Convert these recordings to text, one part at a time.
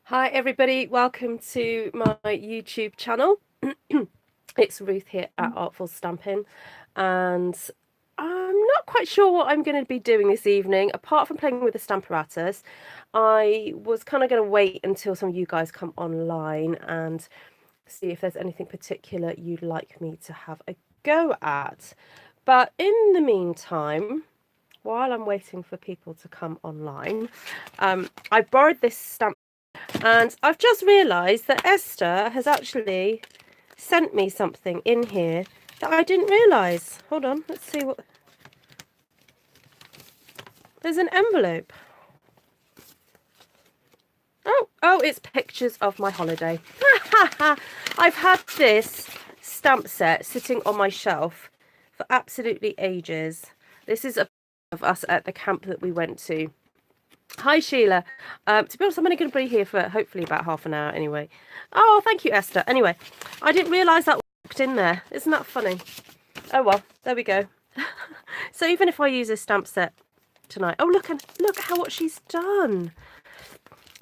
Hi everybody, welcome to my YouTube channel. It's Ruth here at Artful Stampin, and I'm not quite sure what I'm going to be doing this evening apart from playing with the Stamparatus. I was kind of going to wait until some of you guys come online and see if there's anything particular you'd like me to have a go at. But in the meantime, while I'm waiting for people to come online, I borrowed this stamp. And I've just realised that Esther has actually sent me something in here that I didn't realise. Hold on, let's see what... There's an envelope. Oh, it's pictures of my holiday. I've had this stamp set sitting on my shelf for absolutely ages. This is a of us at the camp that we went to. Hi Sheila. To be honest, I'm only going to be here for hopefully about half an hour anyway. Oh, thank you, Esther. Anyway, I didn't realise that walked in there. Isn't that funny? Oh well, there we go. So even if I use this stamp set tonight, oh look how what she's done.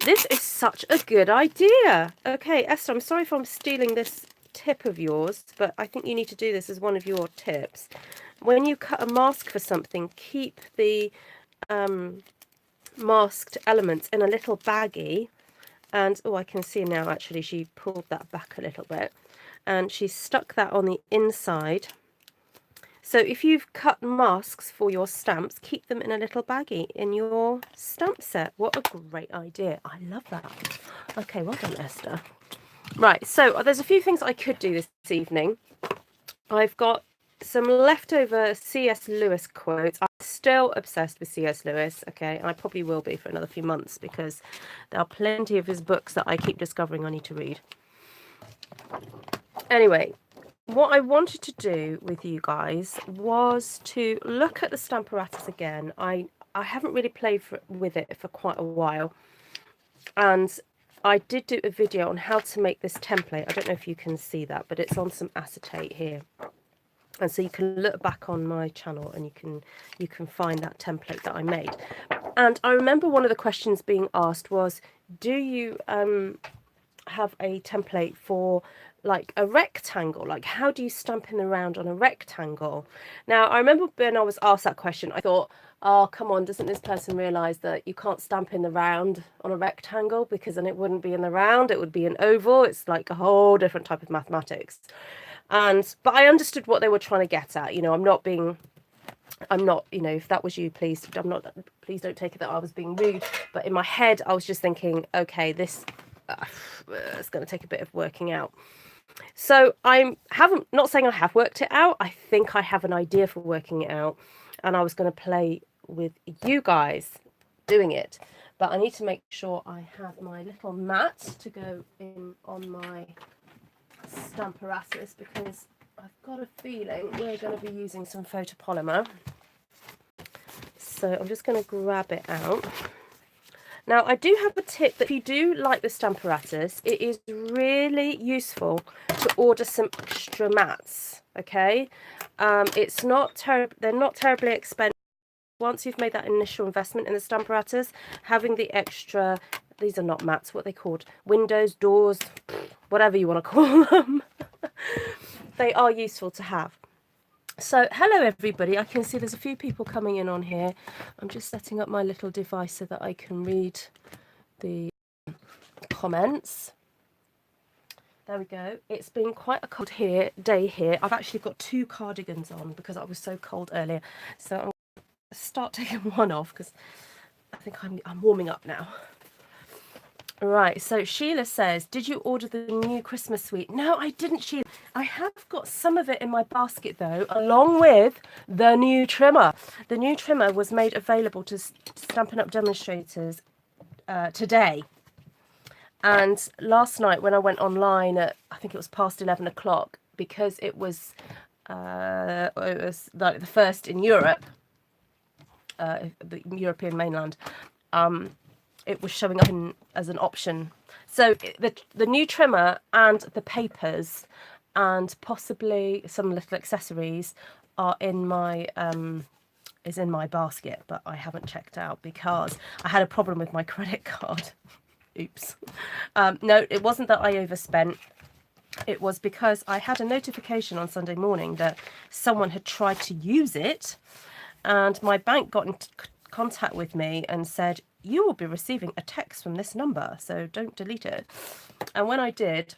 This is such a good idea. Okay, Esther, I'm sorry if I'm stealing this tip of yours, but I think you need to do this as one of your tips. When you cut a mask for something, keep the masked elements in a little baggie, and oh, I can see now actually she pulled that back a little bit and she stuck that on the inside. So if you've cut masks for your stamps, keep them in a little baggie in your stamp set. What a great idea. I love that. Okay, well done, Esther. Right, so there's a few things I could do this evening. I've got some leftover C.S. Lewis quotes. I'm still obsessed with C.S. Lewis, okay, and I probably will be for another few months because there are plenty of his books that I keep discovering I need to read. Anyway, what I wanted to do with you guys was to look at the Stamparatus again. I haven't really played with it for quite a while, and I did do a video on how to make this template. I don't know if you can see that, but it's on some acetate here. And so you can look back on my channel and you can find that template that I made. And I remember one of the questions being asked was, do you have a template for like a rectangle? Like, how do you stamp in the round on a rectangle? Now, I remember when I was asked that question, I thought, oh, come on, doesn't this person realise that you can't stamp in the round on a rectangle, because then it wouldn't be in the round, it would be an oval. It's like a whole different type of mathematics. But I understood what they were trying to get at. You know, I'm not, you know, if that was you, please don't take it that I was being rude. But in my head, I was just thinking, okay, this it's going to take a bit of working out. So not saying I have worked it out. I think I have an idea for working it out. And I was going to play with you guys doing it. But I need to make sure I have my little mat to go in on my Stamparatus, because I've got a feeling we're going to be using some photopolymer. So I'm just going to grab it out. Now, I do have a tip that if you do like the Stamparatus, it is really useful to order some extra mats, okay? It's not they're not terribly expensive. Once you've made that initial investment in the Stamparatus, having the extra, these are not mats, what are they called? Windows, doors, whatever you want to call them. They are useful to have. So hello everybody, I can see there's a few people coming in on here. I'm just setting up my little device so that I can read the comments. There we go. It's been quite a cold day here. I've actually got 2 cardigans on because I was so cold earlier. So I'm going to start taking one off because I think I'm warming up now. Right, so Sheila says, did you order the new Christmas suite? No, I didn't, Sheila. I have got some of it in my basket, though, along with the new trimmer. The new trimmer was made available to Stampin' Up demonstrators today. And last night when I went online at, I think it was past 11 o'clock, because it was like the first in Europe, the European mainland, it was showing up as an option. So the new trimmer and the papers and possibly some little accessories are in my is in my basket, but I haven't checked out because I had a problem with my credit card. Oops. No, it wasn't that I overspent. It was because I had a notification on Sunday morning that someone had tried to use it, and my bank got in contact with me and said, you will be receiving a text from this number, so don't delete it. And when I did,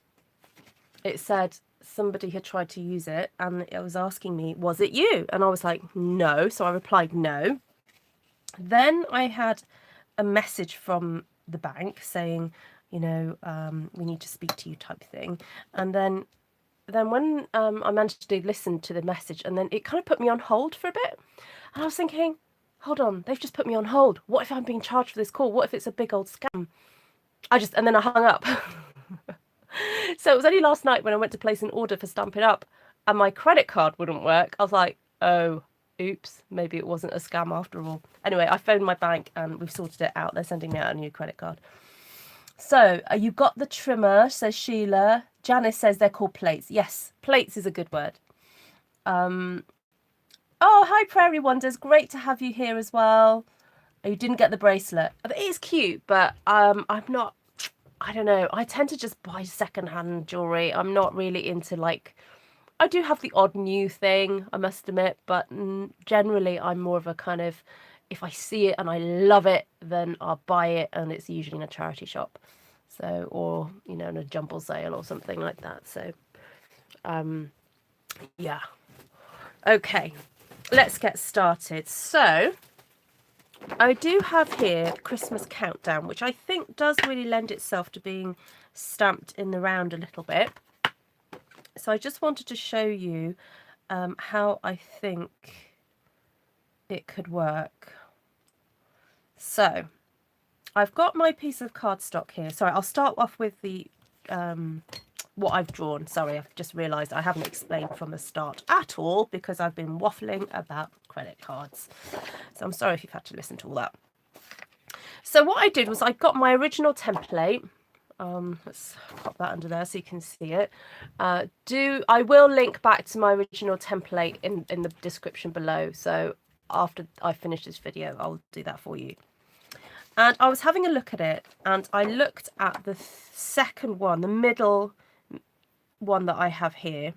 it said somebody had tried to use it, and it was asking me, was it you? And I was like, no. So I replied, no. Then I had a message from the bank saying, you know, we need to speak to you type thing. And then when I managed to listen to the message, and then it kind of put me on hold for a bit. And I was thinking, hold on, they've just put me on hold. What if I'm being charged for this call? What if it's a big old scam? And then I hung up. So it was only last night when I went to place an order for Stampin' Up and my credit card wouldn't work. I was like, oh, oops, maybe it wasn't a scam after all. Anyway, I phoned my bank and we've sorted it out. They're sending me out a new credit card. So you got the trimmer, says Sheila. Janice says they're called plates. Yes, plates is a good word. Oh, hi Prairie Wonders. Great to have you here as well. Oh, you didn't get the bracelet. It is cute, but I'm not, I don't know. I tend to just buy secondhand jewelry. I'm not really into like, I do have the odd new thing, I must admit, but generally I'm more of a kind of, if I see it and I love it, then I'll buy it, and it's usually in a charity shop. So, or, you know, in a jumble sale or something like that. So, yeah. Okay, let's get started. So, I do have here Christmas Countdown, which I think does really lend itself to being stamped in the round a little bit. So I just wanted to show you how I think it could work. So I've got my piece of cardstock here. Sorry, I'll start off with the what I've drawn. Sorry, I've just realised I haven't explained from the start at all because I've been waffling about credit cards. So I'm sorry if you've had to listen to all that. So what I did was I got my original template. Let's pop that under there so you can see it. I will link back to my original template in the description below. So after I finish this video, I'll do that for you. And I was having a look at it, and I looked at the second one, the middle one that I have here,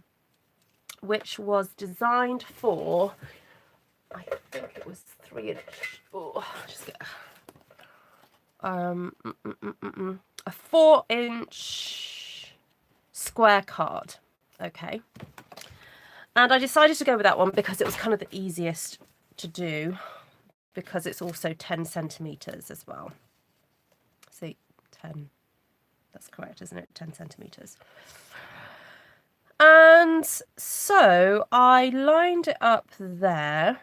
which was designed for, I think it was 3-inch. Oh, just get a 4-inch square card. Okay, and I decided to go with that one because it was kind of the easiest to do, because it's also 10 centimeters as well. See, 10, that's correct, isn't it? 10 centimeters. And so I lined it up there.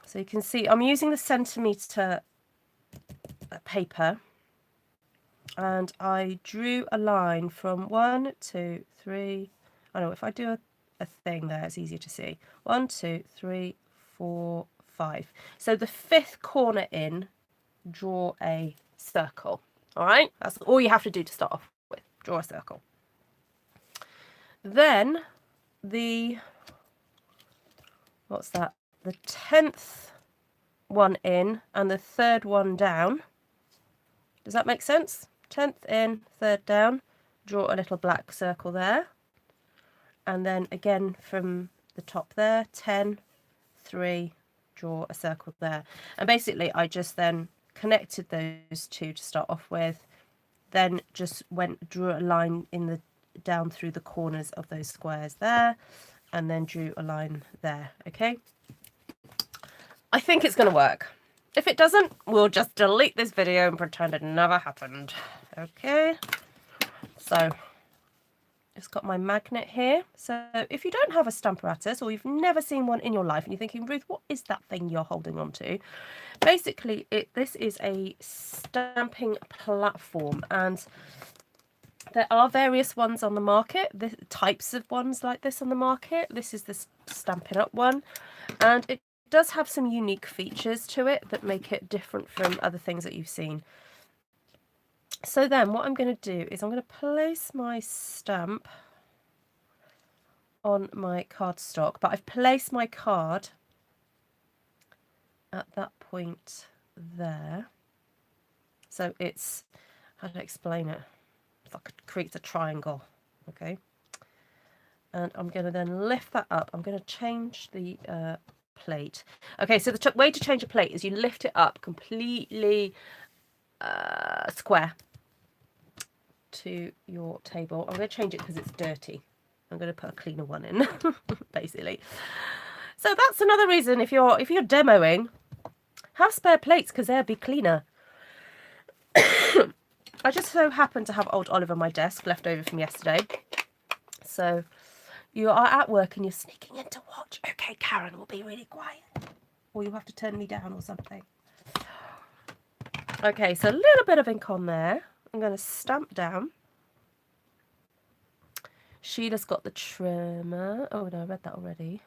So you can see I'm using the centimeter paper, and I drew a line from 1, 2, 3. I know if I do a thing there, it's easier to see. 1, 2, 3, 4, 5. So the 5th corner in, draw a circle. All right, that's all you have to do to start off with. Draw a circle. Then what's that? The 10th one in and the 3rd one down. Does that make sense? 10th in, 3rd down. Draw a little black circle there. And then again from the top there, 10, 3, draw a circle there. And basically I just then connected those two to start off with, then just drew a line in the down through the corners of those squares there, and then drew a line there. Okay, I think it's going to work. If it doesn't, we'll just delete this video and pretend it never happened. Okay, so it's got my magnet here. So if you don't have a Stamparatus, or you've never seen one in your life and you're thinking, Ruth, what is that thing you're holding on to? Basically, this is a stamping platform, and there are various ones on the market, the types of ones like this on the market. This is the Stampin' Up one, and it does have some unique features to it that make it different from other things that you've seen. So then what I'm going to do is I'm going to place my stamp on my cardstock, but I've placed my card at that point there. So it's, how do I explain it? creates a triangle. Okay, and I'm going to then lift that up. I'm going to change the plate. Okay, so the way to change a plate is you lift it up completely square to your table. I'm going to change it because it's dirty. I'm going to put a cleaner one in, basically. So that's another reason if you're demoing, have spare plates because they'll be cleaner. I just so happen to have old olive on my desk left over from yesterday. So you are at work and you're sneaking in to watch. Okay, Karen will be really quiet. Or you have to turn me down or something. Okay, so a little bit of ink on there. I'm going to stamp down. Sheila's got the trimmer. Oh no, I read that already.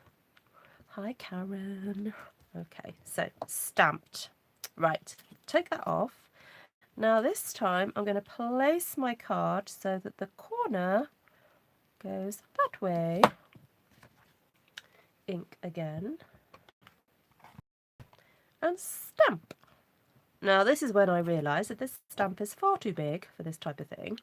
Hi, Karen. Okay, so stamped. Right, take that off. Now this time I'm going to place my card so that the corner goes that way. Ink again. And stamp. Now this is when I realised that this stamp is far too big for this type of thing.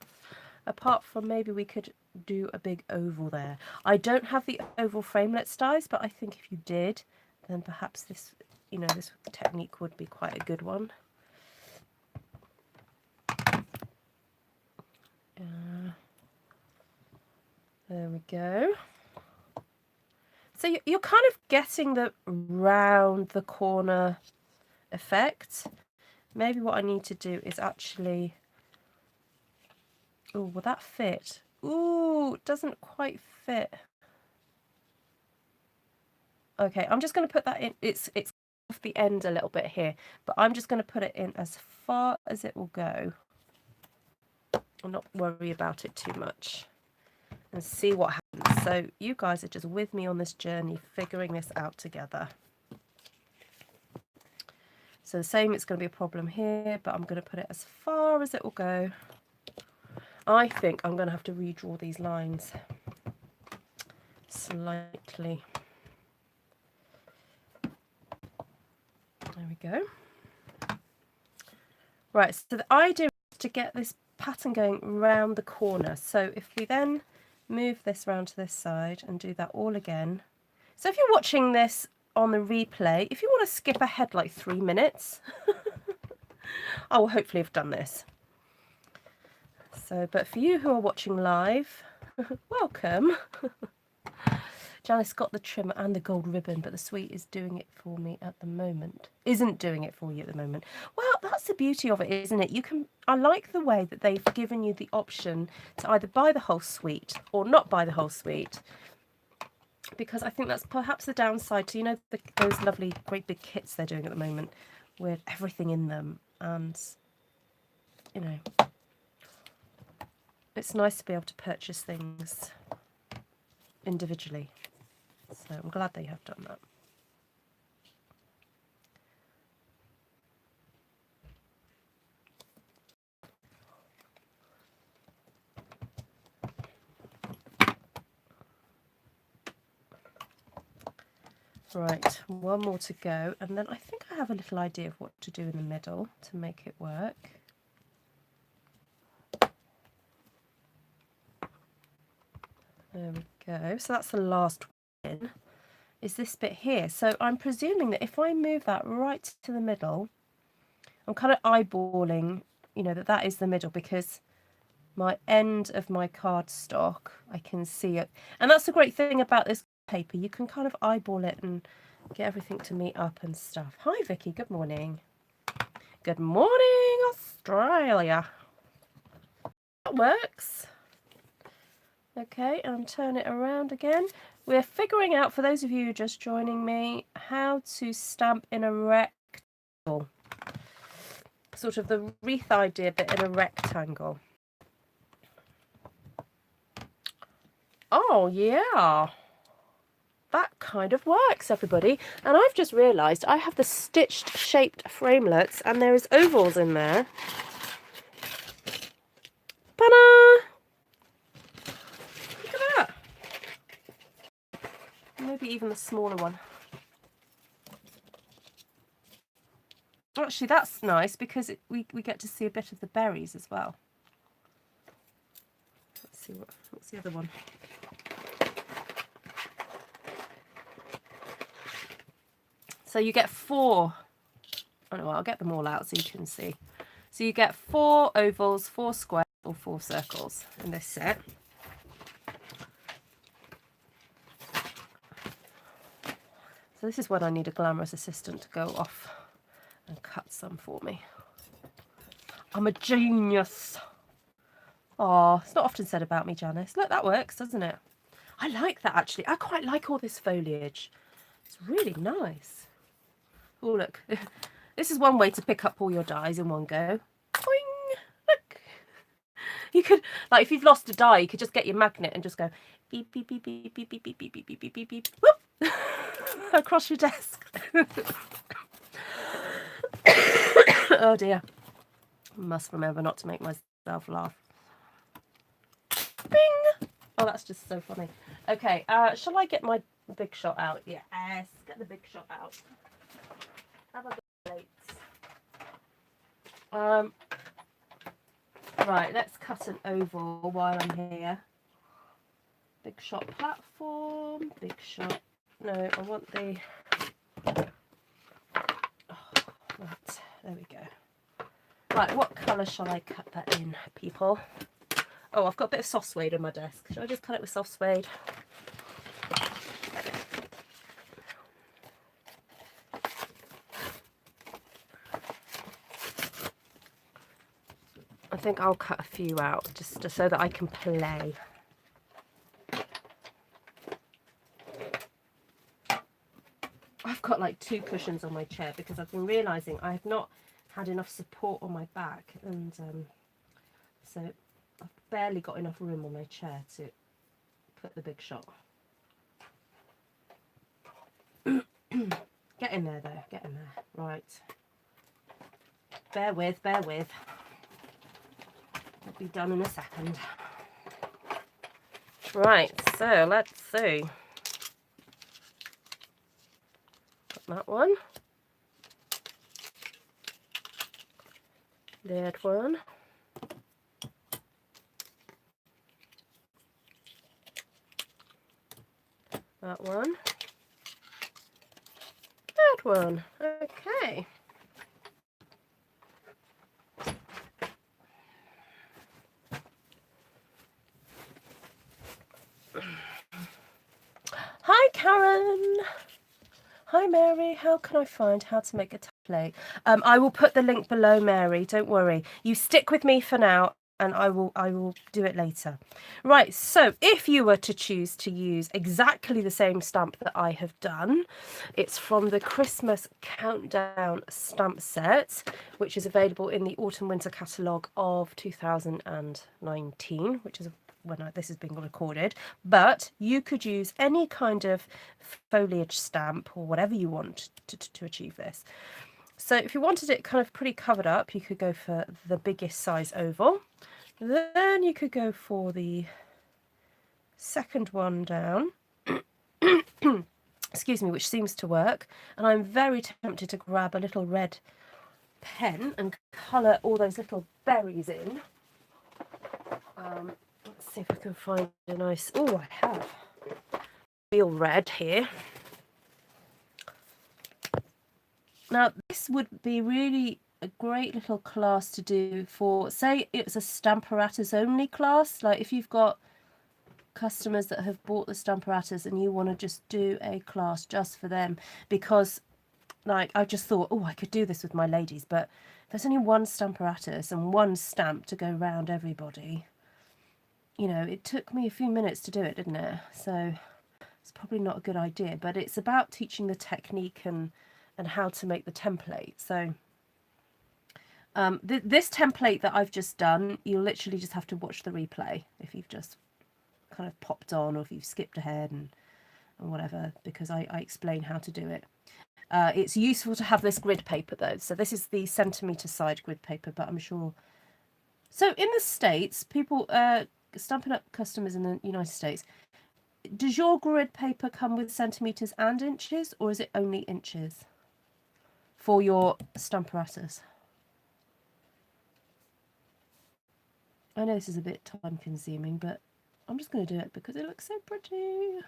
Apart from maybe we could do a big oval there. I don't have the oval framelit size, but I think if you did, then perhaps this, you know, this technique would be quite a good one. There we go. So you're kind of getting the round the corner effect. Maybe what I need to do is actually... Oh, will that fit? Ooh, it doesn't quite fit. Okay, I'm just going to put that in. It's off the end a little bit here, but I'm just going to put it in as far as it will go. I'll not worry about it too much and see what happens. So you guys are just with me on this journey, figuring this out together. So the same, it's going to be a problem here, but I'm going to put it as far as it will go. I think I'm going to have to redraw these lines slightly. There we go. Right, so the idea is to get this pattern going round the corner. So if we then move this round to this side and do that all again. So if you're watching this on the replay, if you want to skip ahead like 3 minutes, I will hopefully have done this. So, but for you who are watching live, welcome. Janice got the trimmer and the gold ribbon, but the sweet is doing it for me at the moment. Isn't doing it for you at the moment. Well, that's the beauty of it, isn't it? You can. I like the way that they've given you the option to either buy the whole suite or not buy the whole suite, because I think that's perhaps the downside to, you know, those lovely great big kits they're doing at the moment with everything in them, and you know, it's nice to be able to purchase things individually. So I'm glad they have done that. Right, one more to go, and then I think I have a little idea of what to do in the middle to make it work. There we go. So that's the last one, is this bit here. So I'm presuming that if I move that right to the middle, I'm kind of eyeballing, you know, that is the middle, because my end of my cardstock, I can see it. And that's the great thing about this paper. You can kind of eyeball it and get everything to meet up and stuff. Hi, Vicky. Good morning. Good morning, Australia. That works. Okay, and turn it around again. We're figuring out, for those of you just joining me, how to stamp in a rectangle. Sort of the wreath idea, but in a rectangle. Oh, yeah. That kind of works, everybody. And I've just realised I have the stitched shaped framelets, and there is ovals in there. Ta-da! Look at that. Maybe even the smaller one. Actually, that's nice because we get to see a bit of the berries as well. see what's the other one. So you get 4. Oh no, I'll get them all out so you can see. So you get 4 ovals, 4 squares, or 4 circles in this set. So this is when I need a glamorous assistant to go off and cut some for me. I'm a genius. Oh, it's not often said about me, Janice. Look, that works, doesn't it? I like that, actually. I quite like all this foliage. It's really nice. Oh, look. This is one way to pick up all your dies in one go. Boing! Look. You could, like, if you've lost a die, you could just get your magnet and just go beep, beep, beep, beep, beep, beep, beep, beep, beep, beep, beep, beep, beep, whoop! Across your desk. Oh, dear. I must remember not to make myself laugh. Bing! Oh, that's just so funny. Okay, shall I get my big shot out? Yes, get the big shot out. Have a good plate. Right, let's cut an oval while I'm here. Big shot platform, big shot. No, I want the... Oh, right, there we go. Right, what colour shall I cut that in, people? Oh, I've got a bit of soft suede on my desk. Shall I just cut it with soft suede? I think I'll cut a few out just so that I can play. I've got like 2 cushions on my chair because I've been realising I have not had enough support on my back, and so I've barely got enough room on my chair to put the big shot. Get in there though, get in there. Right. Bear with, bear with. It'll be done in a second. Right, so let's see. Got that one. That one. That one. That one. Okay. Hi, Karen. Hi, Mary. How can I find how to make a template? I will put the link below, Mary. Don't worry. You stick with me for now, and I will do it later. Right, so if you were to choose to use exactly the same stamp that I have done, it's from the Christmas Countdown stamp set, which is available in the Autumn Winter catalogue of 2019, which is when this is being recorded. But you could use any kind of foliage stamp or whatever you want to achieve this. So if you wanted it kind of pretty covered up, you could go for the biggest size oval. Then you could go for the second one down, excuse me, which seems to work. And I'm very tempted to grab a little red pen and colour all those little berries in. Let's see if I can find a nice... Oh, I have real red here. Now, this would be really a great little class to do for, say, it's a Stamparatus only class. Like if you've got customers that have bought the Stamparatus and you want to just do a class just for them, because like I just thought, oh, I could do this with my ladies, but there's only one Stamparatus and one stamp to go round everybody. You know, it took me a few minutes to do it, didn't it? So it's probably not a good idea, but it's about teaching the technique and how to make the template. So this template that I've just done, you'll literally just have to watch the replay if you've just kind of popped on, or if you've skipped ahead and whatever, because I explain how to do it. It's useful to have this grid paper though. So this is the centimetre side grid paper, but I'm sure... So in the States, people, Stampin' Up customers in the United States, does your grid paper come with centimetres and inches, or is it only inches for your Stamparatus? I know this is a bit time consuming, but I'm just going to do it because it looks so pretty.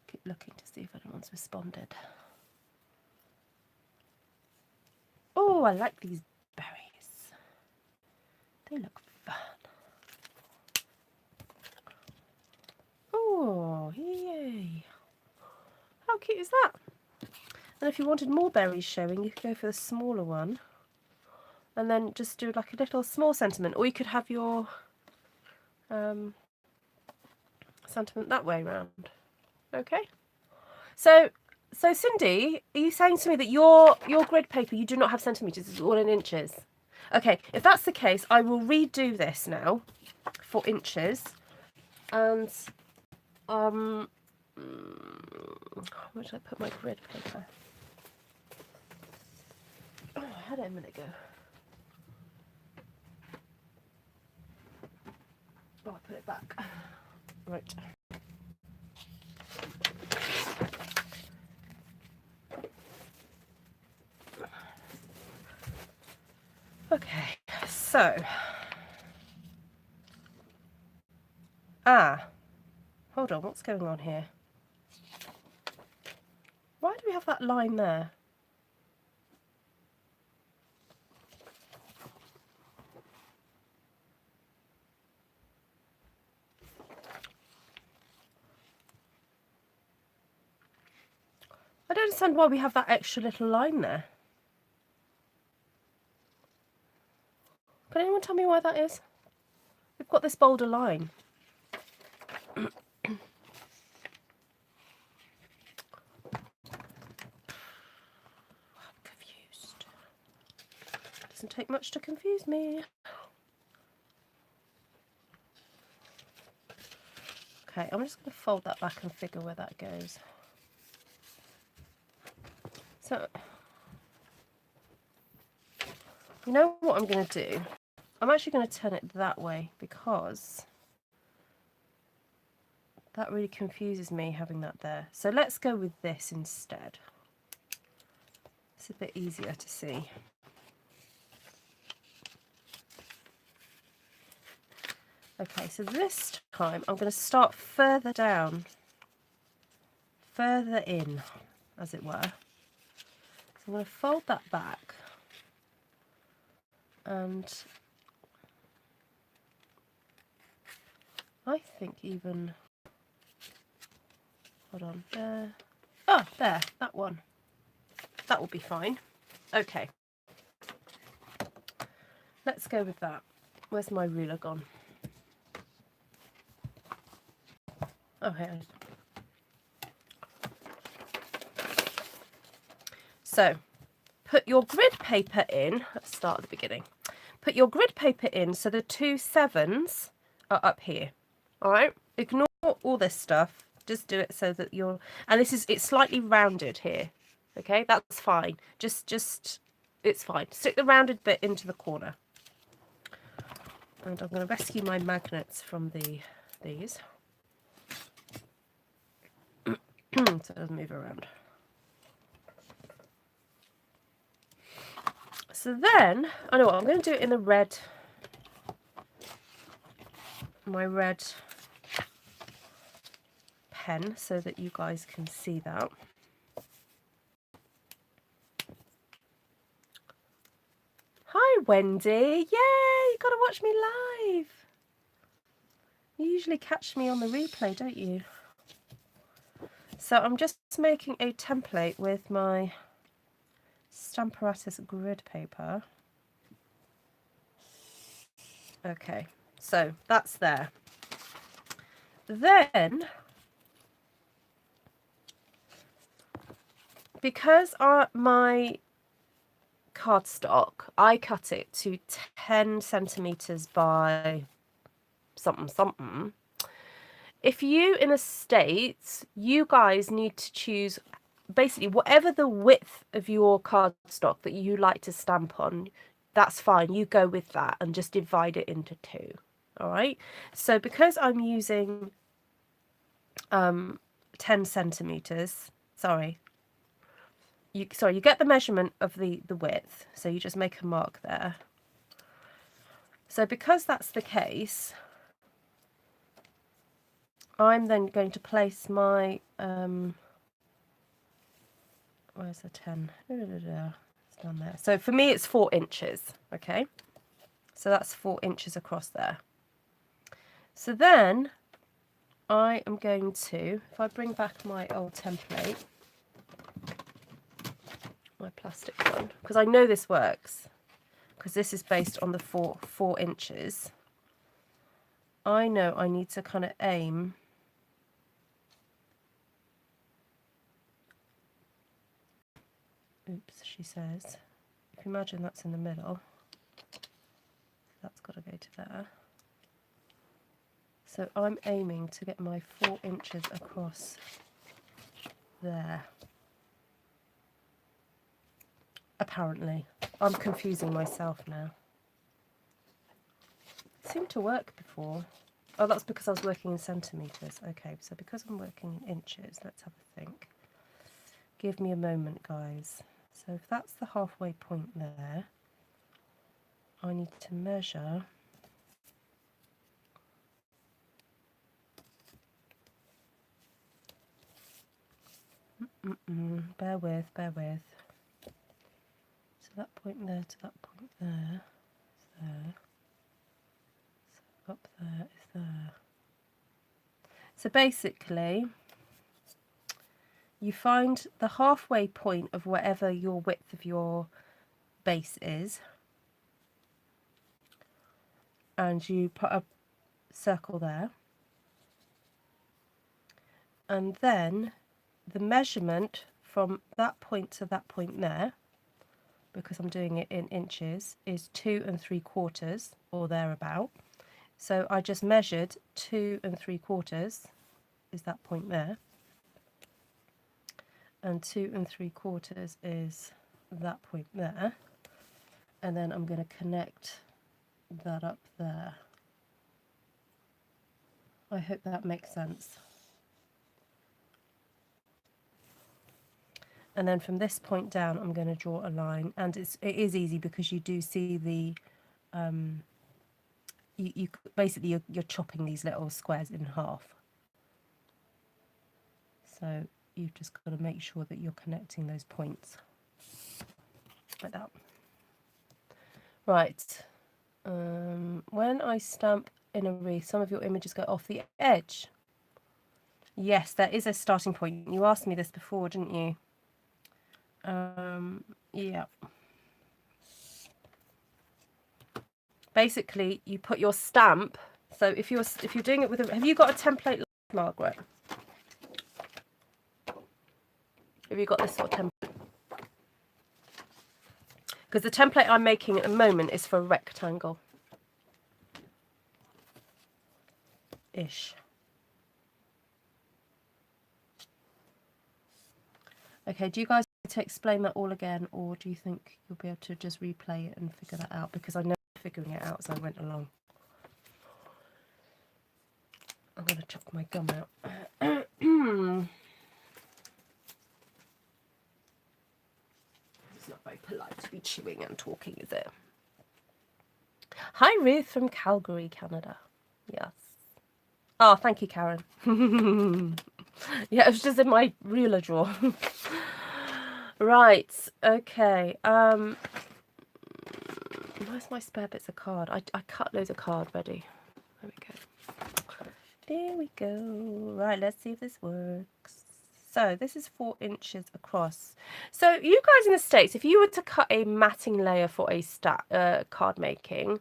Keep looking to see if anyone's responded. Oh, I like these berries. They look fun. Oh, yay. How cute is that? And if you wanted more berries showing, you could go for the smaller one. And then just do like a little small sentiment. Or you could have your sentiment that way round. Okay? So Cindy, are you saying to me that your grid paper, you do not have centimetres, it's all in inches? Okay, if that's the case, I will redo this now for inches. And where did I put my grid paper? Oh, I had it a minute ago. Oh, I put it back. Right. Okay, so hold on, what's going on here? Why do we have that line there? I don't understand why we have that extra little line there. Can anyone tell me why that is? We've got this bolder line. I'm confused. Doesn't take much to confuse me. Okay, I'm just going to fold that back and figure where that goes. So, you know what I'm going to do? I'm actually going to turn it that way because that really confuses me having that there. So let's go with this instead. It's a bit easier to see. Okay, so this time I'm going to start further down, further in, as it were. So I'm going to fold that back and I think even, hold on, there. Oh, there, that one. That will be fine. Okay. Let's go with that. Where's my ruler gone? Oh, here. So, put your grid paper in. Let's start at the beginning. Put your grid paper in so the 2 7s are up here. All right? Ignore all this stuff. Just do it so that you're... And it's slightly rounded here. Okay? That's fine. Just it's fine. Stick the rounded bit into the corner. And I'm going to rescue my magnets from these. So it doesn't move around. So then, I know what, I'm going to do it in the red, my red pen so that you guys can see that. Hi Wendy, yay, you got to watch me live. You usually catch me on the replay, don't you? So I'm just making a template with my Stamparatus grid paper. Okay, so that's there. Then, because my cardstock, I cut it to 10 centimetres by something. If you in the States, you guys need to choose basically whatever the width of your cardstock that you like to stamp on, that's fine. You go with that and just divide it into 2. All right. So because I'm using 10 centimetres, sorry, you get the measurement of the width, so you just make a mark there. So because that's the case, I'm then going to place my where's the 10? It's down there. So for me it's 4 inches, okay? So that's 4 inches across there. So then I am going to, if I bring back my old template, my plastic one, because I know this works, because this is based on the 4 inches. I know I need to kind of aim oops, she says, if you imagine that's in the middle, that's got to go to there. So I'm aiming to get my 4 inches across there. Apparently. I'm confusing myself now. It seemed to work before. Oh, that's because I was working in centimetres. Okay, so because I'm working in inches, let's have a think. Give me a moment, guys. So if that's the halfway point there, I need to measure bear with. So that point there to that point there is there. So up there is there. So basically, you find the halfway point of whatever your width of your base is, and you put a circle there, and then the measurement from that point to that point there, because I'm doing it in inches, is 2 3/4 or thereabout. So I just measured 2 3/4 is that point there, and 2 3/4 is that point there, and then I'm going to connect that up there. I hope that makes sense. And then from this point down, I'm going to draw a line, and it is easy because you do see the you basically you're chopping these little squares in half. So you've just got to make sure that you're connecting those points like that. Right. When I stamp in a wreath, some of your images go off the edge. Yes, there is a starting point. You asked me this before, didn't you? Yeah. Basically, you put your stamp. So if you're doing it with a, have you got a template like Margaret? Have you got this sort of template? Because the template I'm making at the moment is for a rectangle. Ish. Okay, do you guys want to explain that all again, or do you think you'll be able to just replay it and figure that out? Because I know I'm figuring it out as I went along. I'm going to chuck my gum out. It's not very polite to be chewing and talking, is it? Hi, Ruth from Calgary, Canada. Yes. Oh, thank you, Karen. Yeah, it was just in my ruler drawer. Right, okay. Where's my spare bits of card? I cut loads of card ready. There we go. There we go. Right, let's see if this works. So this is 4 inches across. So you guys in the States, if you were to cut a matting layer for a card making,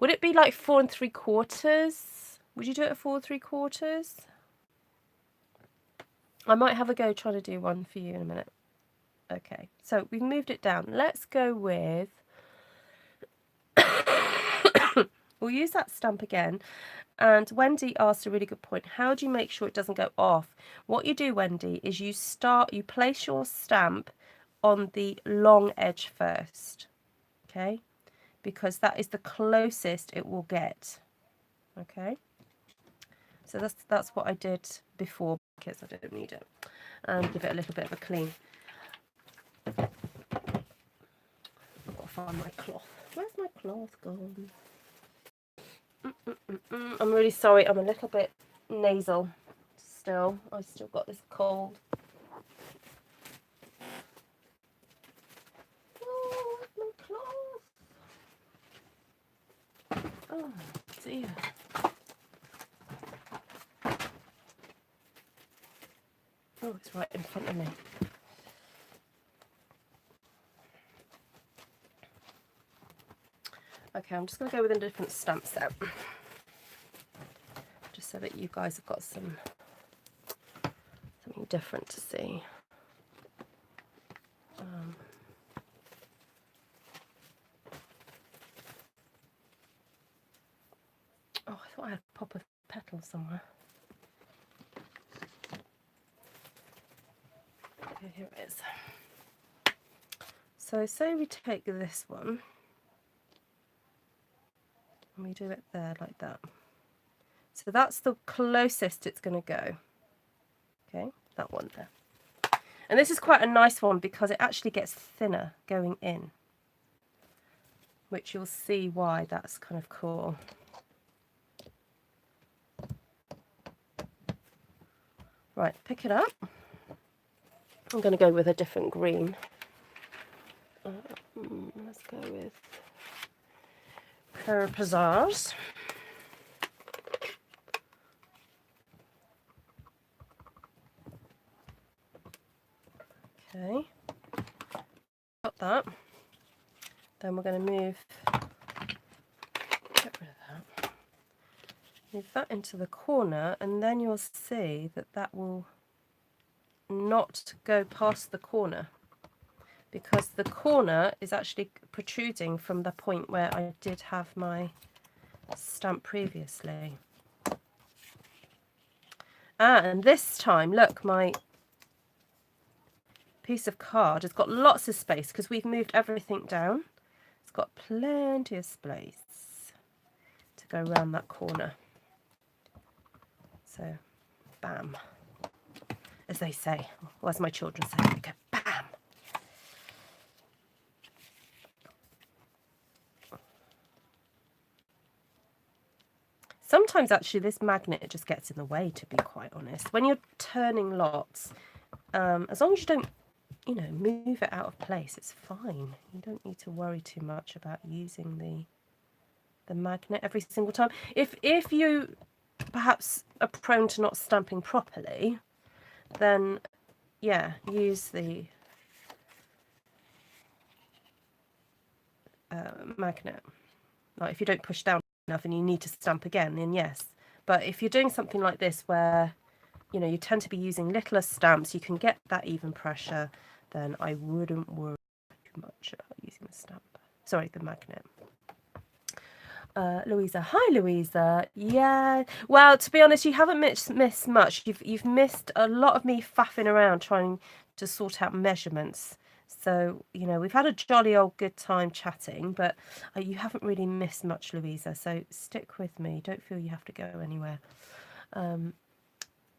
would it be like 4 3/4? Would you do it at 4 3/4? I might have a go trying to do one for you in a minute. Okay, so we've moved it down. Let's go with, we'll use that stamp again. And Wendy asked a really good point. How do you make sure it doesn't go off? What you do, Wendy, is you place your stamp on the long edge first, okay? Because that is the closest it will get, okay? So that's what I did before, because I don't need it. And give it a little bit of a clean. I've got to find my cloth. Where's my cloth gone? I'm really sorry. I'm a little bit nasal still. I've still got this cold. Oh, where's my cloth? Oh, dear. Oh, it's right in front of me. Okay, I'm just going to go with a different stamp set. Just so that you guys have got something different to see. Oh, I thought I had a pop of petal somewhere. Okay, here it is. So say we take this one and we do it there like that. So that's the closest it's going to go. Okay, that one there. And this is quite a nice one because it actually gets thinner going in, which you'll see why that's kind of cool. Right, pick it up. I'm going to go with a different green. Let's go with Stamparatus. Okay, got that. Then we're going to get rid of that. Move that into the corner, and then you'll see that that will not go past the corner, because the corner is actually protruding from the point where I did have my stamp previously. And this time, look, my piece of card has got lots of space because we've moved everything down. It's got plenty of space to go around that corner. So, bam, as they say, or as my children say, they go bam. Sometimes actually this magnet just gets in the way, to be quite honest. When you're turning lots, as long as you don't, you know, move it out of place, it's fine. You don't need to worry too much about using the magnet every single time. If you perhaps are prone to not stamping properly, then yeah, use the magnet. Like if you don't push down enough and you need to stamp again, then yes. But if you're doing something like this where, you know, you tend to be using littler stamps, you can get that even pressure, then I wouldn't worry too much about using the stamp. Sorry, the magnet. Louisa, hi Louisa. Yeah, well, to be honest, you haven't missed much. You've missed a lot of me faffing around trying to sort out measurements. So, you know, we've had a jolly old good time chatting, but you haven't really missed much, Louisa. So stick with me. Don't feel you have to go anywhere.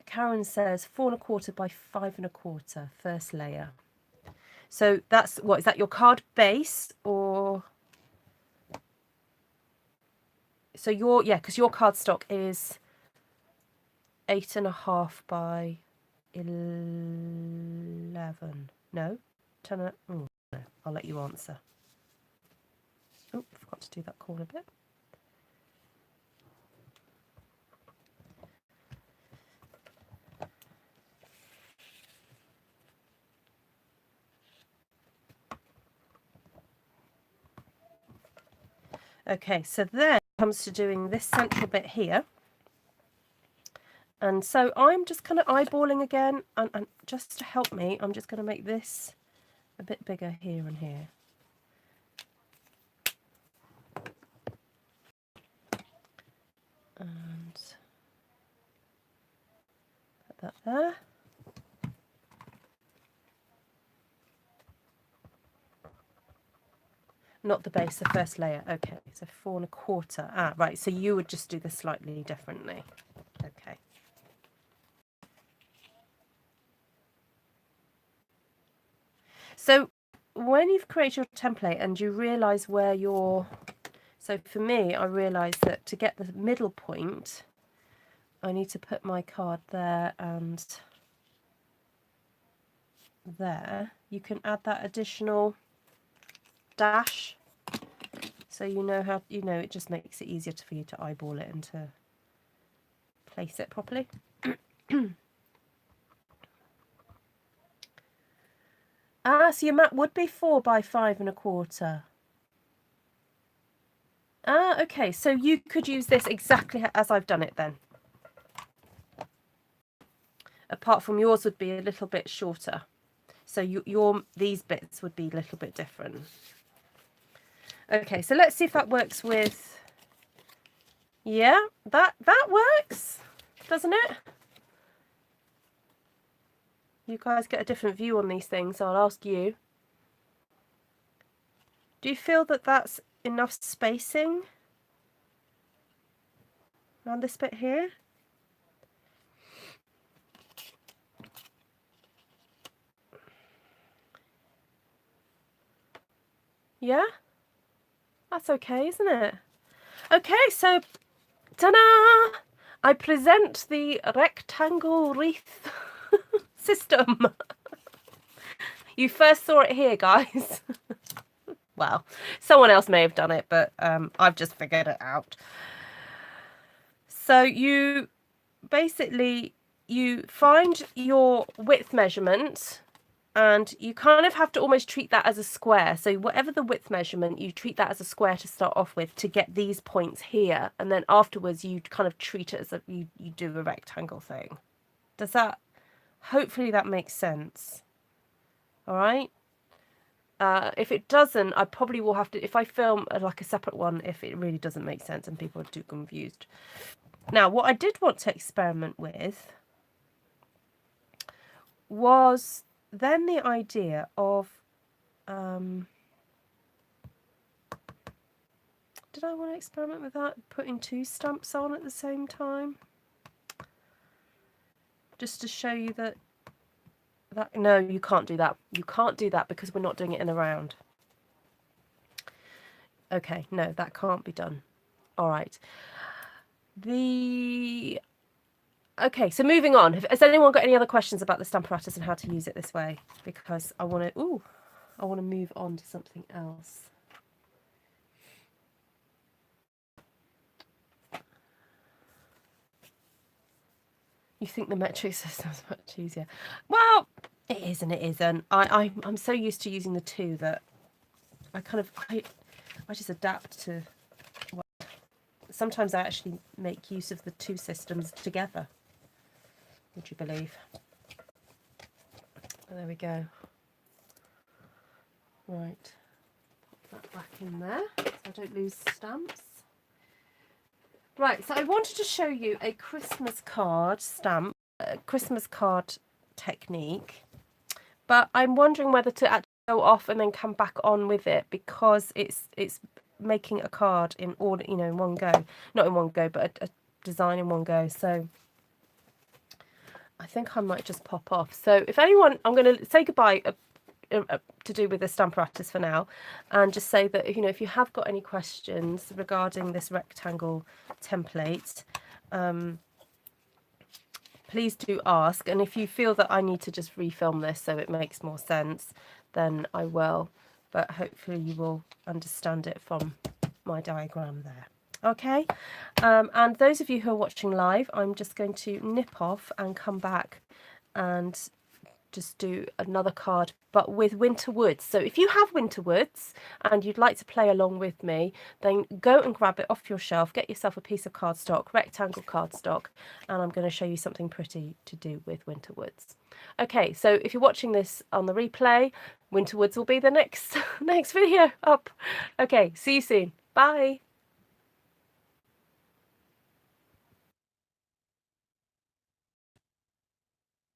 Karen says 4 1/4 by 5 1/4 first layer. So that's what, is that your card base or? So your, yeah, because your cardstock is 8 1/2 by 11. No, 10. Oh, no, I'll let you answer. Oh, forgot to do that corner bit. Okay, so then it comes to doing this central bit here. And so I'm just kind of eyeballing again, and just to help me, I'm just going to make this a bit bigger here and here. And put that there. Not the base, the first layer. Okay, so 4 1/4. Ah, right, so you would just do this slightly differently. Okay. So when you've created your template and you realise where your, so for me, I realised that to get the middle point, I need to put my card there and there. You can add that additional dash, so you know how, you know, it just makes it easier for you to eyeball it and to place it properly. So your mat would be 4 by 5 1/4. Okay, so you could use this exactly as I've done it then. Apart from yours would be a little bit shorter. So these bits would be a little bit different. Okay, so let's see if that works with, yeah, that works, doesn't it? You guys get a different view on these things, so I'll ask you. Do you feel that that's enough spacing around this bit here? Yeah? That's okay, isn't it? Okay, so, ta-da! I present the rectangle wreath system. You first saw it here, guys. Well, someone else may have done it, but I've just figured it out. So you basically, you find your width measurement, and you kind of have to almost treat that as a square. So whatever the width measurement, you treat that as a square to start off with to get these points here. And then afterwards, you kind of treat it as you do a rectangle thing. Does that, hopefully that makes sense. All right. If it doesn't, I probably will have to, if I film like a separate one, if it really doesn't make sense and people are too confused. Now, what I did want to experiment with was then the idea of, did I want to experiment with that? Putting 2 stamps on at the same time? Just to show you that, no, you can't do that. You can't do that because we're not doing it in a round. Okay, no, that can't be done. All right. Okay, so moving on. Has anyone got any other questions about the Stamparatus and how to use it this way? Because I want to move on to something else. You think the metric system is much easier? Well, it is and it isn't. I'm so used to using the 2 that I just adapt to. Well, sometimes I actually make use of the 2 systems together. Would you believe? Oh, there we go. Right, pop that back in there so I don't lose stamps. Right, so I wanted to show you a Christmas card stamp, Christmas card technique, but I'm wondering whether to actually go off and then come back on with it, because it's making a card in order, you know, in one go, not in one go, but a design in one go. So I think I might just pop off. So if anyone, I'm going to say goodbye to do with the Stamparatus for now, and just say that, you know, if you have got any questions regarding this rectangle template, please do ask. And if you feel that I need to just refilm this so it makes more sense, then I will, but hopefully you will understand it from my diagram there. Okay, and those of you who are watching live, I'm just going to nip off and come back and just do another card, but with winter woods. So if you have winter woods and you'd like to play along with me, then go and grab it off your shelf, get yourself a piece of cardstock, rectangle cardstock, and I'm going to show you something pretty to do with winter woods. Okay, so if you're watching this on the replay, winter woods will be the next video up. Okay, see you soon. Bye.